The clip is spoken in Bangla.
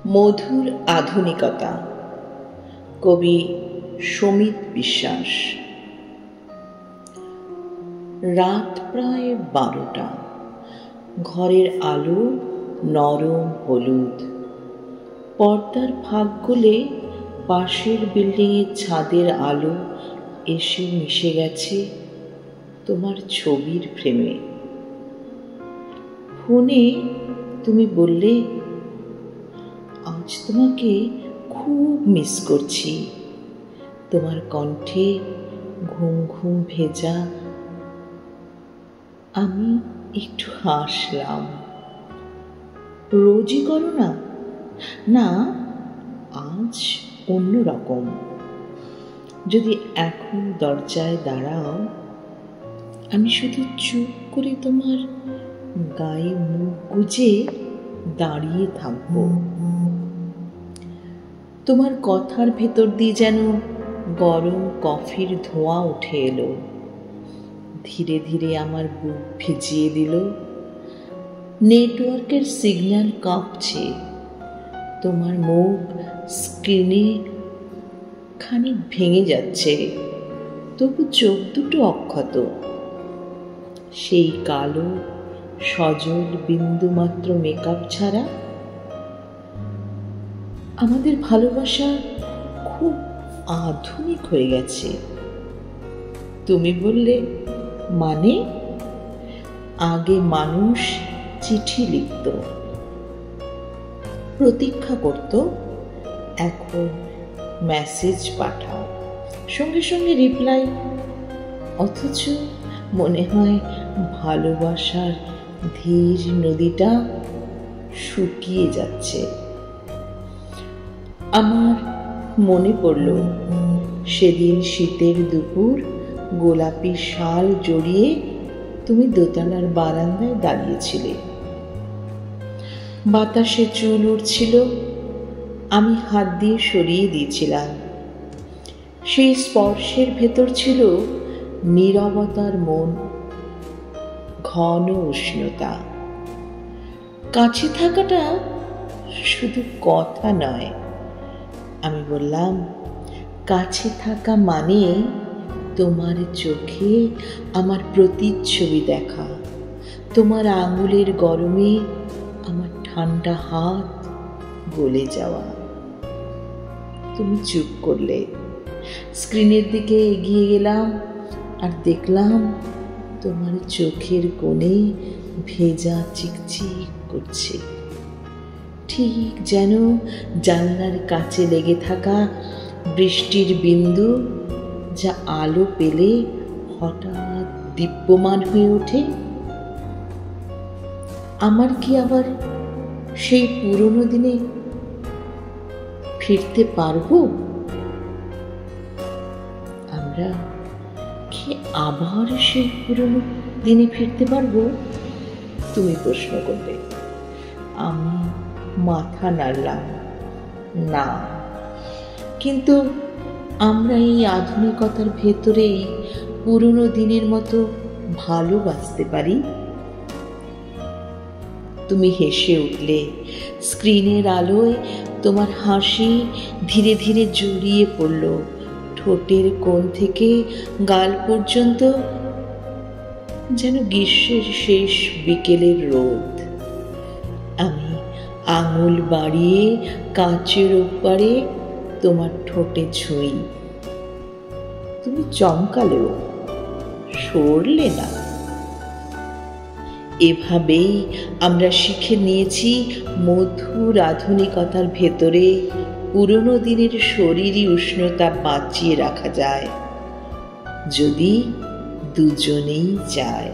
মধুর আধুনিকতা, কবি সমিত বিশ্বাস। রাত প্রায় 12টা। ঘরের আলো নরম হলুদ। পর্দার ফাঁক গলে পাশের বিল্ডিংয়ের ছাদের আলো এসে মিশে গেছে তোমার ছবির ফ্রেমে। ফোনে তুমি বললে, আজ তোমাকে খুব মিস করছি। তোমার কণ্ঠে ঘুম ঘুম ভেজা। আমি একটু হাসলাম। রোজই করো না? না, আজ অন্যরকম। যদি এখন দরজায় দাঁড়াও, আমি শুধু চুপ করে তোমার গায়ে মুখ গুজে দাঁড়িয়ে থাকব। তোমার কথার ভেতর দিয়ে যেন গরম কফির ধোঁয়া উঠে এলো, ধীরে ধীরে আমার বুক ভিজিয়ে দিল। নেটওয়ার্কের সিগন্যাল কাঁপছে। তোমার মুখ স্ক্রিনে খানিক ভেঙে যাচ্ছে, তবু চোখ দুটো অক্ষত। সেই কালো সজল বিন্দুমাত্র মেকআপ ছাড়া। আমাদের ভালোবাসা খুব আধুনিক হয়ে গেছে। তুমি বললে, মানে? আগে মানুষ চিঠি লিখত, প্রতীক্ষা করত, এখন মেসেজ পাঠাও, সঙ্গে সঙ্গে রিপ্লাই। অথচ মনে হয় ভালোবাসার ধীর নদীটা শুকিয়ে যাচ্ছে। আমার মনে পড়ল সেদিন শীতের দুপুর, গোলাপি শাল জড়িয়ে তুমি দোতলার বারান্দায় দাঁড়িয়েছিলে। বাতাসে চুল উঠছিল, আমি হাত দিয়ে সরিয়ে দিয়েছিলাম। সেই স্পর্শের ভেতর ছিল নীরবতার মন, ঘন উষ্ণতা। কাছে থাকাটা শুধু কথা নয়। আমি বললাম, কাছে থাকা মানে তোমার চোখে আমার প্রতিচ্ছবি দেখা, তোমার আঙুলের গরমে আমার ঠান্ডা হাত গলে যাওয়া। তুমি চুপ করলে। স্ক্রিনের দিকে এগিয়ে গেলাম আর দেখলাম তোমার চোখের কোণে ভেজা চিকচিক করছে, ঠিক যেন জানলার কাছে লেগে থাকা বৃষ্টির বিন্দু, যা আলো পেলে হঠাৎ দীপ্যমান হয়ে ওঠে। আমার কি আবার সেই পুরনো দিনে ফিরতে পারবো? আমরা কি আবার সেই পুরনো দিনে ফিরতে পারবো? তুমি প্রশ্ন করলে। আমি মাথা নাড়লাম, না। কিন্তু আমরা এই আধুনিকতার ভেতরেই পুরনো দিনের মতো ভালোবাসতে পারি। তুমি হেসে উঠলে। স্ক্রিনের আলোয় তোমার হাসি ধীরে ধীরে জড়িয়ে পড়ল ঠোঁটের কোণ থেকে গাল পর্যন্ত, যেন গ্রীষ্মের শেষ বিকেলের রোদ। আমি আঙুল বাড়িয়ে কাঁচের ওপারে তোমার ঠোঁটে ছুঁই। তুমি চমকালেও, সরলে না। এভাবেই আমরা শিখে নিয়েছি মধুর আধুনিকতার ভেতরে পুরনো দিনের শরীরী উষ্ণতা বাঁচিয়ে রাখা যায়, যদি দুজনেই চায়।